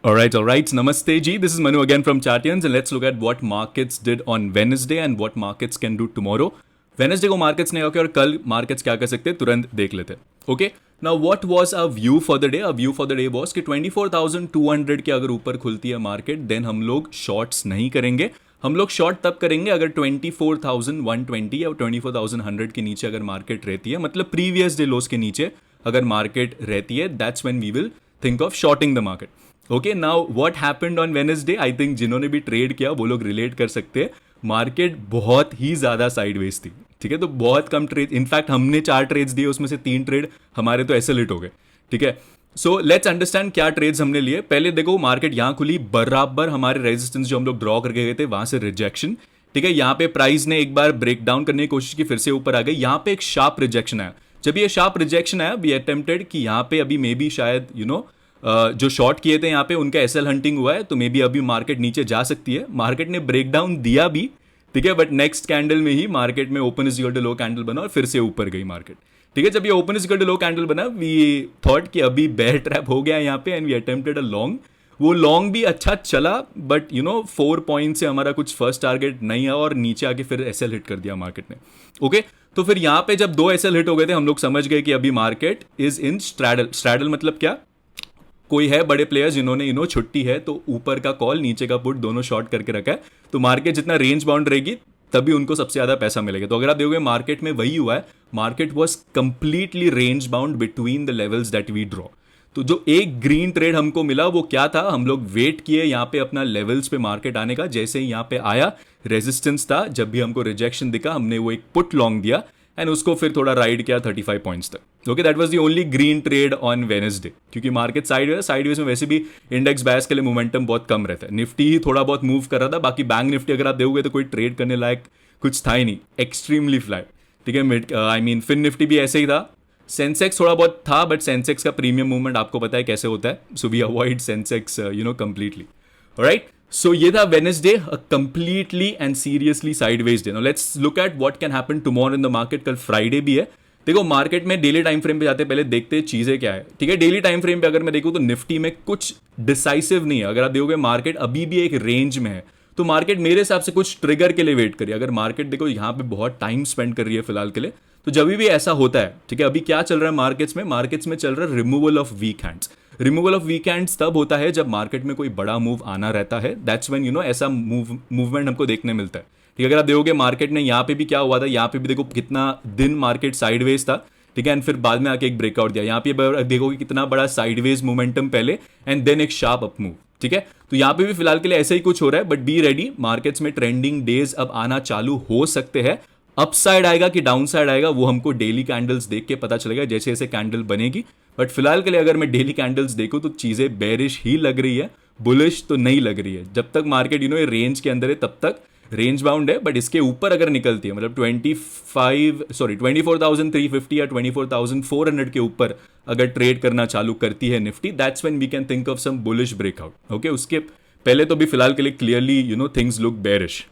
All right. Namaste ji. This is Manu again from Chartians, and let's look at what markets did on Wednesday and what markets can do tomorrow. Wednesday को markets ने क्या और कल markets क्या कर सकते हैं तुरंत देख लेते हैं. Okay. Now what was our view for the day? Our view for the day was कि 24,200 के अगर ऊपर खुलती है market, then हम लोग shorts नहीं करेंगे. हम लोग शॉर्ट तब करेंगे अगर 24,120 या 24,100 के नीचे अगर मार्केट रहती है, मतलब प्रीवियस डे लोस के नीचे अगर मार्केट रहती है, that's when we will think of shorting the market. Okay, now what happened on Wednesday, I think जिन्होंने भी ट्रेड किया वो लोग रिलेट कर सकते हैं. मार्केट बहुत ही ज़्यादा साइडवेज थी. ठीक है, तो बहुत कम ट्रेड, इनफैक्ट हमने 4 ट्रेड्स दिए, उसमें से 3 ट्रेड हमारे तो ऐसे लेट हो गए. ठीक है, सो लेट्स अंडरस्टैंड क्या ट्रेड्स हमने लिए. पहले देखो मार्केट यहाँ खुली, बराबर हमारे रेजिस्टेंस जो हम लोग ड्रॉ करके गए थे वहां से रिजेक्शन. ठीक है, यहाँ पे प्राइस ने एक बार ब्रेक डाउन करने की कोशिश की, फिर से ऊपर आ गई. यहाँ पे एक शार्प रिजेक्शन आया. जब ये शार्प रिजेक्शन आया, वी अटेम्प्टेड कि यहाँ पे अभी मे बी शायद जो शॉर्ट किए थे यहाँ पे उनका एसएल हंटिंग हुआ है, तो मे बी अभी मार्केट नीचे जा सकती है. मार्केट ने ब्रेक डाउन दिया भी, ठीक है, बट नेक्स्ट कैंडल में ही मार्केट में open is equal to low candle बना और फिर से ऊपर गई मार्केट. ठीक है, जब ये open is equal to low candle बना, वी थॉट कि अभी बेयर ट्रैप हो गया यहाँ पे, and we attempted a long. वो लॉन्ग भी अच्छा चला, बट 4 पॉइंट से हमारा कुछ फर्स्ट टारगेट नहीं आया और नीचे आके फिर एसएल हिट कर दिया मार्केट ने. ओके, तो फिर यहाँ पे जब 2 एसएल हिट हो गए थे, हम लोग समझ गए कि अभी market is in straddle. Straddle मतलब क्या, कोई है बड़े प्लेयर्स जिन्होंने छुट्टी है, तो ऊपर का कॉल नीचे का पुट दोनों शॉर्ट करके रखा है, तो मार्केट जितना रेंज बाउंड रहेगी तभी उनको सबसे ज्यादा पैसा मिलेगा. तो अगर आप देखोगे मार्केट में वही हुआ है, market was completely range bound between the levels that we draw. तो जो एक ग्रीन ट्रेड हमको मिला वो क्या था, हम लोग वेट किए यहाँ पे अपना लेवल्स पे मार्केट आने का. जैसे ही यहाँ पे आया, रेजिस्टेंस था, जब भी हमको रिजेक्शन दिखा हमने वो एक पुट लॉन्ग दिया एंड उसको फिर थोड़ा राइड किया 35 पॉइंट्स तक. Okay, that was the only green trade on Wednesday, क्योंकि मार्केट साइडवेज में वैसे भी इंडेक्स बैस के लिए मोमेंटम बहुत कम रहता है. निफ्टी ही थोड़ा बहुत मूव कर रहा था, बाकी बैंक निफ्टी अगर आप देखोगे तो कोई ट्रेड करने लायक कुछ था ही नहीं, एक्सट्रीमली फ्लैट. ठीक है, mid I mean FinNifty भी ऐसे ही था. सेंसेक्स थोड़ा बहुत था, बट सेंसेक्स का प्रीमियम मूवमेंट आपको पता है कैसे होता है, so we avoid Sensex completely. Right, so ये था Wednesday, a completely and seriously sideways day. Now let's look at what can happen tomorrow in the market. कल फ्राइडे भी है. देखो मार्केट में डेली टाइम फ्रेम पे जाते पहले देखते हैं चीजें क्या है. ठीक है, डेली टाइम फ्रेम पे अगर मैं देखूं तो निफ्टी में कुछ डिसाइसिव नहीं है. अगर आप देखोगे मार्केट अभी भी एक रेंज में है, तो मार्केट मेरे हिसाब से कुछ ट्रिगर के लिए वेट करिए. अगर मार्केट देखो यहाँ पे बहुत टाइम स्पेंड कर रही है फिलहाल के लिए, तो जब भी ऐसा होता है, ठीक है, अभी क्या चल रहा है मार्केट्स में चल रहा है removal of weak hands. Removal of weak hands तब होता है जब मार्केट में कोई बड़ा मूव आना रहता है. दैट्स व्हेन ऐसा मूवमेंट हमको देखने मिलता है. ठीक है, अगर आप देखोगे मार्केट ने यहाँ पे भी क्या हुआ था, यहाँ पे भी देखो कितना दिन मार्केट साइडवेज था. ठीक है, एंड फिर बाद में आके एक ब्रेकआउट दिया. यहाँ पे देखोगे कितना बड़ा साइडवेज मोमेंटम पहले एंड देन एक शार्प अप मूव. ठीक है, तो यहाँ पे भी फिलहाल के लिए ऐसा ही कुछ हो रहा है, बट बी रेडी, मार्केट्स में ट्रेंडिंग डेज अब आना चालू हो सकते हैं. अपसाइड आएगा कि डाउन साइड आएगा वो हमको डेली कैंडल्स देख के पता चलेगा, जैसे जैसे कैंडल बनेगी. बट फिलहाल के लिए अगर मैं डेली कैंडल्स देखूं तो चीजें बेरिश ही लग रही है, बुलिश तो नहीं लग रही है. जब तक मार्केट ये रेंज के अंदर है तब तक रेंज बाउंड है, बट इसके ऊपर अगर निकलती है, मतलब 24,350 या 24,400 के ऊपर अगर ट्रेड करना चालू करती है Nifty, that's when we can think of some bullish breakout. Okay, उसके पहले तो भी फिलहाल के लिए clearly things look bearish.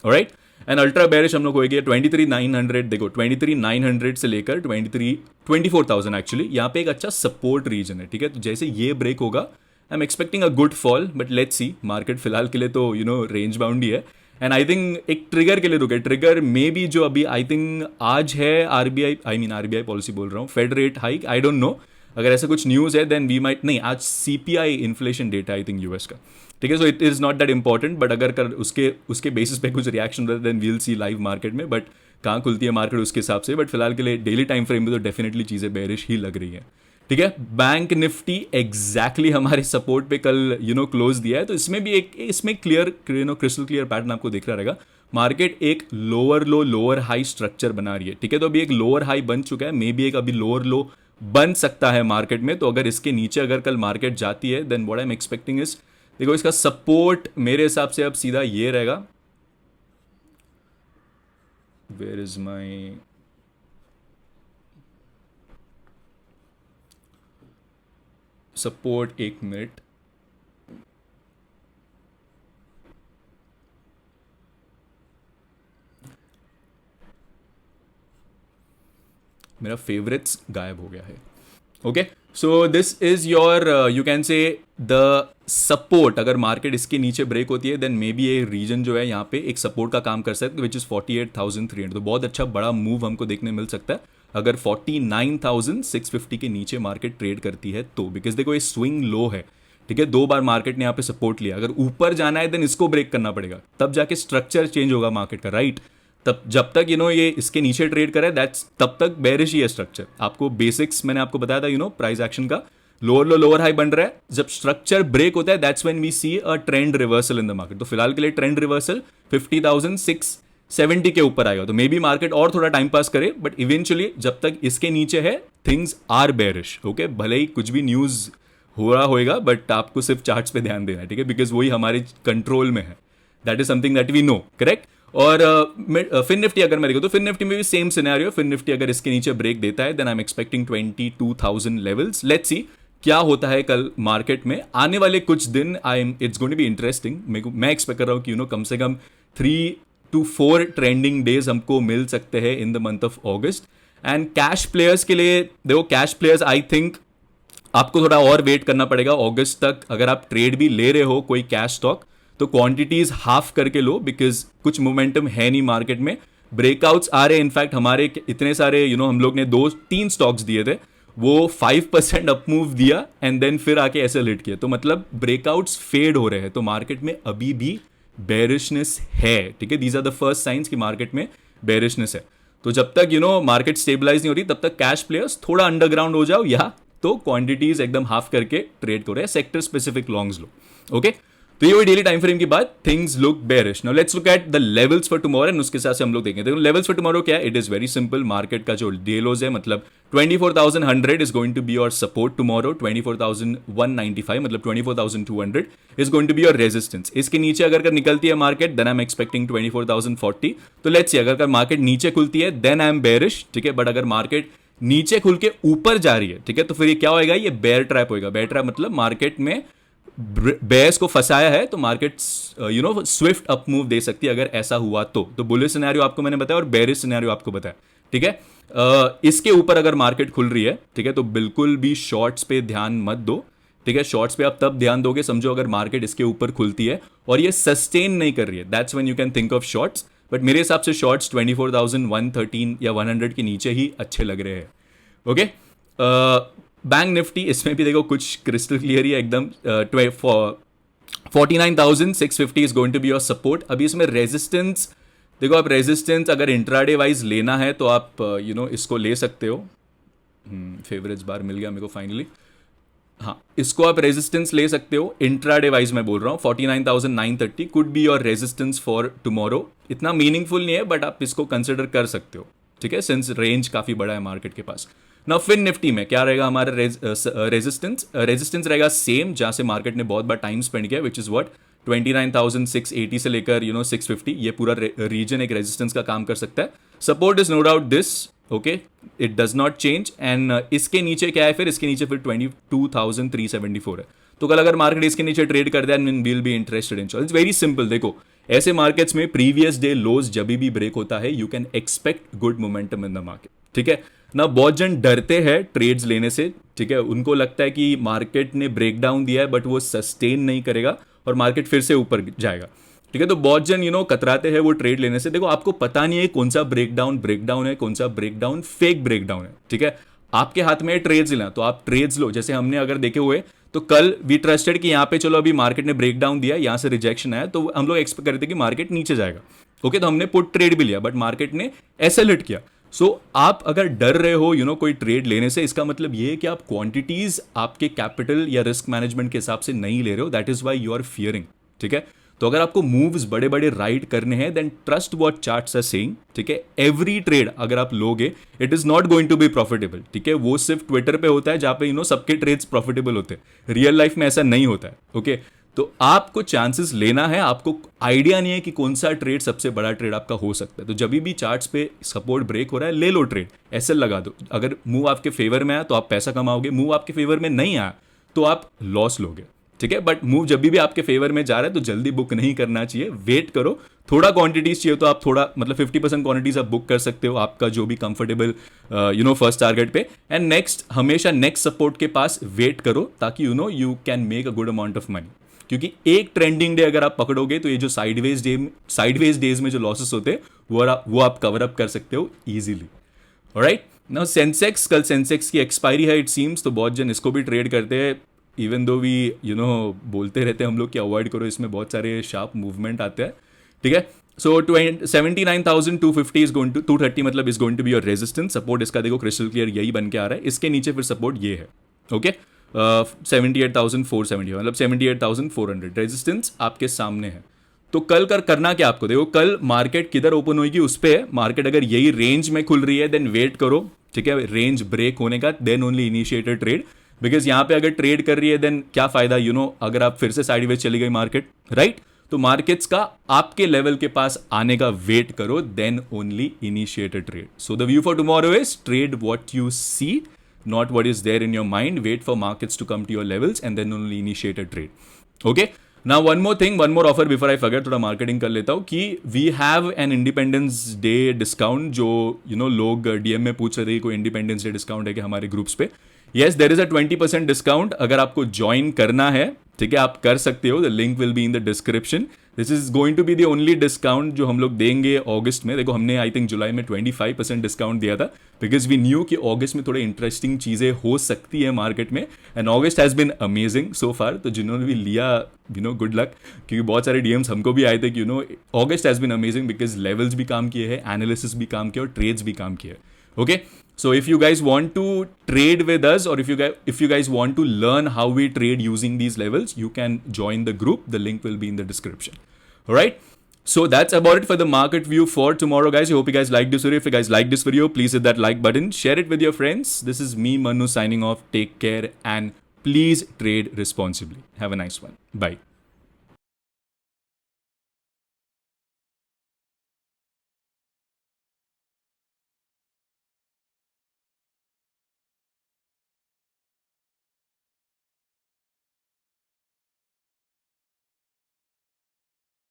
Alright, and ultra bearish हम लोग हो गया 23,900. देखो 23,900 से लेकर 24,000 एक्चुअली यहाँ पे एक अच्छा सपोर्ट रीजन है. ठीक है, तो जैसे ये ब्रेक होगा आई am expecting a good fall, but let's see. Market फिलहाल के लिए तो रेंज बाउंड ही है, एंड आई थिंक एक ट्रिगर के लिए रुके. ट्रिगर मे बी जो अभी आई थिंक आज है आरबीआई पॉलिसी बोल रहा हूँ, Fed rate hike, I don't know. अगर ऐसा कुछ न्यूज़ है देन वी माइट, नहीं आज CPI inflation data I think US का. ठीक है, so it is not that important, but अगर उसके बेसिस पे कुछ रिएक्शन रहता है देन वील सी लाइव मार्केट में. बट कहाँ खुलती है मार्केट उसके हिसाब से, बट फिलहाल के लिए डेली टाइम फ्रेम में तो डेफिनेटली चीज़ें बेरिश ही लग रही है. ठीक है, बैंक निफ्टी एग्जैक्टली हमारे सपोर्ट पे कल क्लोज दिया है, तो इसमें भी इसमें क्लियर क्रिस्टल क्लियर पैटर्न आपको दिख रहा रहेगा. मार्केट एक lower low lower high structure बना रही है. ठीक है, तो अभी एक लोअर हाई बन चुका है, मे बी एक अभी लोअर लो बन सकता है मार्केट में. तो अगर इसके नीचे अगर कल मार्केट जाती है then what I am expecting is, देखो इसका सपोर्ट मेरे हिसाब से अब सीधा ये रहेगा. वेयर इज माई सपोर्ट, एक मिनट. मेरा फेवरेट्स गायब हो गया है. Okay, so this is your you can say the support. अगर मार्केट इसके नीचे ब्रेक होती है देन मे बी ये रीजन जो है यहाँ पे एक सपोर्ट का काम कर सकता है, विच इज 48,300. तो बहुत अच्छा बड़ा मूव हमको देखने मिल सकता है अगर 49,650 के नीचे मार्केट ट्रेड करती है तो, बिकॉज देखो ये स्विंग लो है. ठीक है, 2 बार मार्केट ने यहाँ पे सपोर्ट लिया. अगर ऊपर जाना है देन इसको ब्रेक करना पड़ेगा, तब जाके स्ट्रक्चर चेंज होगा मार्केट का, राइट? तब जब तक ये इसके नीचे ट्रेड करे दैट्स तब तक बेरिश ही है स्ट्रक्चर. आपको बेसिक्स मैंने आपको बताया था प्राइस एक्शन का. लोअर लो लोअर हाई बन रहा है, जब स्ट्रक्चर ब्रेक होता है that's when we see a trend reversal in the market. तो फिलहाल के लिए ट्रेंड रिवर्सल 50,670 के ऊपर आएगा. तो मे बी मार्केट और थोड़ा टाइम पास करे, बट इवेंचुअली जब तक इसके नीचे है थिंग्स आर बेरिश. ओके, भले ही कुछ भी न्यूज हो रहा होएगा बट आपको सिर्फ चार्ट्स पे ध्यान देना है. ठीक है, बिकॉज वही हमारे कंट्रोल में है. That is something that we know, correct. और फिन निफ्टी अगर मैं देखूँ तो फिन निफ्टी में भी सेम सिनेरियो. फिन निफ्टी अगर इसके नीचे ब्रेक देता है then I am expecting 22,000 levels. Let's see क्या होता है कल मार्केट में. आने वाले कुछ दिन it's going to be interesting. मैं एक्सपेक्ट कर रहा हूँ कि कम से कम 3 to 4 ट्रेंडिंग डेज हमको मिल सकते हैं in the month of August. And cash players के लिए देखो, कैश प्लेयर्स आई थिंक आपको थोड़ा और वेट करना पड़ेगा अगस्त तक. अगर आप ट्रेड भी ले रहे हो कोई कैश स्टॉक तो क्वांटिटीज हाफ करके लो, बिकॉज कुछ मोमेंटम है नहीं मार्केट में. ब्रेकआउट्स आ रहे हैं. इनफैक्ट हमारे इतने सारे हम लोग ने 2-3 स्टॉक्स दिए थे, वो 5% अप मूव दिया एंड देन फिर आके ऐसे लिट किया. तो मतलब ब्रेकआउट्स फेड हो रहे हैं. तो मार्केट में अभी भी बेरिशनेस है. ठीक है, these are the first signs कि मार्केट में बेरिशनेस है. तो जब तक मार्केट स्टेबलाइज नहीं हो रही तब तक कैश प्लेयर्स थोड़ा अंडरग्राउंड हो जाओ, या तो क्वांटिटीज एकदम हाफ करके ट्रेड करो, सेक्टर स्पेसिफिक लॉन्ग्स लो. ओके, तो ये वही डेली टाइम फ्रेम की बात. Things look bearish. Now let's look at the levels for tomorrow and उसके साथ से हम लोग देखेंगे. देखो लेवल्स फॉर टुमारो क्या है. It is very simple. Market का जो डे लोज है मतलब 24,100 is going to be your support tomorrow. 24,195 मतलब 24,200 is going to be your resistance. इसके नीचे अगर निकलती है market then I am expecting 24,040. तो लेट्स सी अगर मार्केट नीचे खुलती है देन आई एम बेरिश. ठीक है, बट अगर मार्केट नीचे खुल के ऊपर जा रही है, ठीक है, तो फिर ये क्या होएगा, ये बेयर ट्रैप होएगा. बेयर ट्रैप मतलब मार्केट में बेयर्स को फंसाया है तो मार्केट स्विफ्ट अप मूव दे सकती है अगर ऐसा हुआ तो बुलिश सिनेरियो आपको मैंने बताया और बेरिश सिनेरियो आपको बताया. ठीक है, इसके ऊपर अगर मार्केट खुल रही है, ठीक है, तो बिल्कुल भी शॉर्ट्स पे ध्यान मत दो. ठीक है, शॉर्ट्स पे आप तब ध्यान दोगे समझो अगर मार्केट इसके ऊपर खुलती है और ये सस्टेन नहीं कर रही है, that's when you can think of shorts. But मेरे हिसाब से शॉर्ट्स 24,113 या 100 के नीचे ही अच्छे लग रहे हैं. ओके, बैंक निफ्टी इसमें भी देखो कुछ क्रिस्टल क्लियर ही है एकदम. 49,650 is going to be your support. अभी इसमें रेजिस्टेंस देखो, आप रेजिस्टेंस अगर इंट्राडे वाइज लेना है तो आप इसको ले सकते हो. फेवरेज बार मिल गया मेरे को फाइनली. हाँ, इसको आप रेजिस्टेंस ले सकते हो. इंट्राडे वाइज मैं बोल रहा हूँ 49,930 could be your resistance for tomorrow. इतना मीनिंगफुल नहीं है बट आप इसको कंसिडर कर सकते हो. ठीक है, सिंस रेंज काफी बड़ा है मार्केट के पास. नाउ फिन निफ्टी में क्या रहेगा हमारा रेजिस्टेंस रहेगा सेम जहां से मार्केट ने बहुत बार टाइम स्पेंड किया, विच इज व्हाट 29,680 से लेकर 650. ये पूरा रीजन एक रेजिस्टेंस का काम कर सकता है. Support is no doubt this. Okay, it does not change. And इसके नीचे क्या है, फिर इसके नीचे फिर 22,374 है. तो कल अगर मार्केट इसके नीचे ट्रेड कर दिया and will be interested in. It's very simple. देखो ऐसे मार्केट्स में प्रीवियस डे लोज जब भी ब्रेक होता है you can expect good momentum in the market. ठीक है ना, बहुत जन डरते हैं ट्रेड्स लेने से. ठीक है, उनको लगता है कि मार्केट ने ब्रेक डाउन दिया है बट वो सस्टेन नहीं करेगा और मार्केट फिर से ऊपर जाएगा. ठीक है, तो बहुत जन कतराते हैं वो ट्रेड लेने से. देखो आपको पता नहीं है कौन सा ब्रेकडाउन है, कौन सा ब्रेकडाउन फेक ब्रेकडाउन है. ठीक है, आपके हाथ में ट्रेड्स लेना तो आप ट्रेड्स लो. जैसे हमने अगर देखे हुए तो कल वी ट्रस्टेड कि यहाँ पे चलो अभी मार्केट ने ब्रेकडाउन दिया, यहाँ से रिजेक्शन आया तो हम लोग एक्सपेक्ट कर रहे थे कि मार्केट नीचे जाएगा. ओके, तो हमने पुट ट्रेड भी लिया बट मार्केट ने ऐसे लिट किया. सो आप अगर डर रहे हो कोई ट्रेड लेने से, इसका मतलब ये है कि आप क्वांटिटीज आपके कैपिटल या रिस्क मैनेजमेंट के हिसाब से नहीं ले रहे हो. That is why you are fearing. ठीक है, तो अगर आपको मूव्स बड़े बड़े राइड करने हैं then trust what charts are saying. ठीक है, एवरी ट्रेड अगर आप लोगे it is not going to be profitable. ठीक है, वो सिर्फ ट्विटर पे होता है जहां पे सबके ट्रेड्स प्रॉफिटेबल होते हैं. रियल लाइफ में ऐसा नहीं होता है. ओके, तो आपको चांसेस लेना है. आपको आइडिया नहीं है कि कौन सा ट्रेड सबसे बड़ा ट्रेड आपका हो सकता है. तो जब भी चार्ट्स पे सपोर्ट ब्रेक हो रहा है ले लो ट्रेड, ऐसे लगा दो. अगर मूव आपके फेवर में आया तो आप पैसा कमाओगे, मूव आपके फेवर में नहीं आया तो आप लॉस लोगे. ठीक है, बट मूव जब भी आपके फेवर में जा रहा है तो जल्दी बुक नहीं करना चाहिए. वेट करो, थोड़ा क्वांटिटीज चाहिए तो आप थोड़ा मतलब 50% क्वांटिटीज आप बुक कर सकते हो, आपका जो भी कंफर्टेबल फर्स्ट टारगेट पे। एंड नेक्स्ट, हमेशा नेक्स्ट सपोर्ट के पास वेट करो ताकि you can make a good amount of money. क्योंकि एक ट्रेंडिंग डे अगर आप पकड़ोगे तो ये जो साइडवेज डेज में जो लॉसेस होते हैं वो आप कवर अप कर सकते हो इजीली। ऑलराइट, नाउ सेंसेक्स, कल सेंसेक्स की एक्सपायरी है इट सीम्स, तो बहुत जन इसको भी ट्रेड करते हैं। इवन दो वी बोलते रहते हैं हम लोग कि अवॉइड करो, इसमें बहुत सारे शार्प मूवमेंट आते हैं, ठीक है। सो 79,250 इज गोइंग टू 230 मतलब is going to be your resistance. Support इसका देखो क्रिस्टल क्लियर यही बन के आ रहा है, इसके नीचे फिर सपोर्ट ये है, ओके। 78,470 मतलब 78,400 रेजिस्टेंस आपके सामने है। तो कल करना क्या आपको, देखो कल मार्केट किधर ओपन होगी उस पर। मार्केट अगर यही रेंज में खुल रही है देन वेट करो, ठीक है, रेंज ब्रेक होने का, then only initiate a trade. Because यहाँ पे अगर ट्रेड कर रही है देन क्या फायदा, अगर आप फिर से साइडवेज चली गई मार्केट, राइट। तो मार्केट्स का आपके लेवल के पास आने का वेट करो, then only initiate a trade. So the view for tomorrow is trade what you see, not what is there in your mind. Wait for markets to come to your levels and then only initiate a trade. Okay, now one more thing, one more offer before I forget, थोड़ा marketing कर लेता हूँ कि we have an Independence Day discount जो लोग DM में पूछ रहे थे कोई Independence Day discount है कि हमारे ग्रुप्स पे। Yes, there is a 20% discount, अगर आपको ज्वाइन करना है, ठीक है, आप कर सकते हो। The link will be in the description. This is going to be the only discount जो हम लोग देंगे अगस्त में। देखो हमने आई थिंक जुलाई में 25% डिस्काउंट दिया था बिकॉज वी न्यू कि अगस्त में थोड़े इंटरेस्टिंग चीज़ें हो सकती है मार्केट में, and August has been amazing so far. तो जिन्होंने भी लिया गुड लक, क्योंकि बहुत सारे डीएम्स हमको भी आए थे कि August has been amazing because levels भी काम किए हैं, एनालिसिस भी काम किया और ट्रेड्स भी काम किए। Okay, so if you guys want to trade with us, or if you guys want to learn how we trade using these levels, you can join the group. The link will be in the description. All right, so that's about it for the market view for tomorrow, guys. I hope you guys liked this video. If you guys like this video, please hit that like button, share it with your friends. This is me, Manu, signing off. Take care and please trade responsibly. Have a nice one. Bye.